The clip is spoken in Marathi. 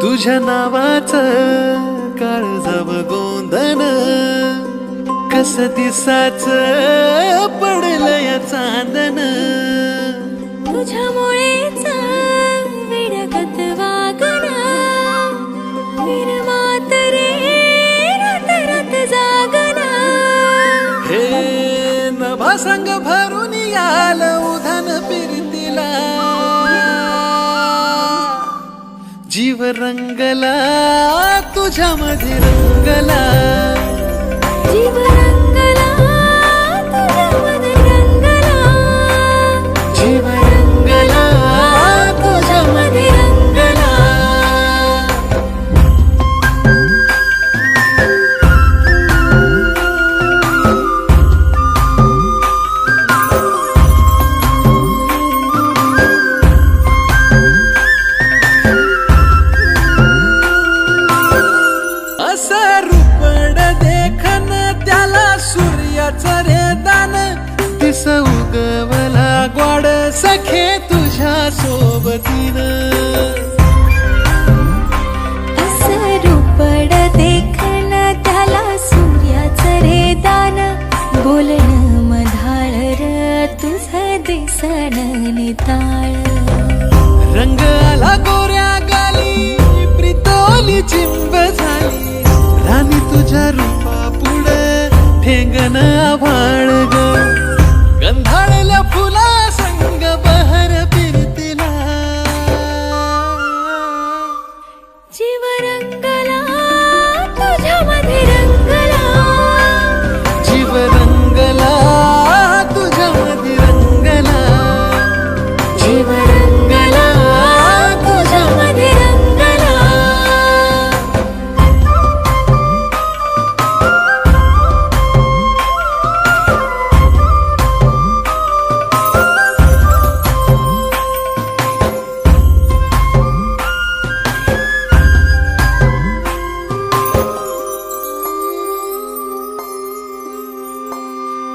तुझ्या नावाचं काळजाव गोंधन कस दिसाच पडलंय चांदन तुझ्यामुळेच विडगत वागण विरमात रे रात रात जागण हे नभा संग भरून याल उधन फिरतीला जीव रंगला तुझ्यामध्ये रंगला जीवन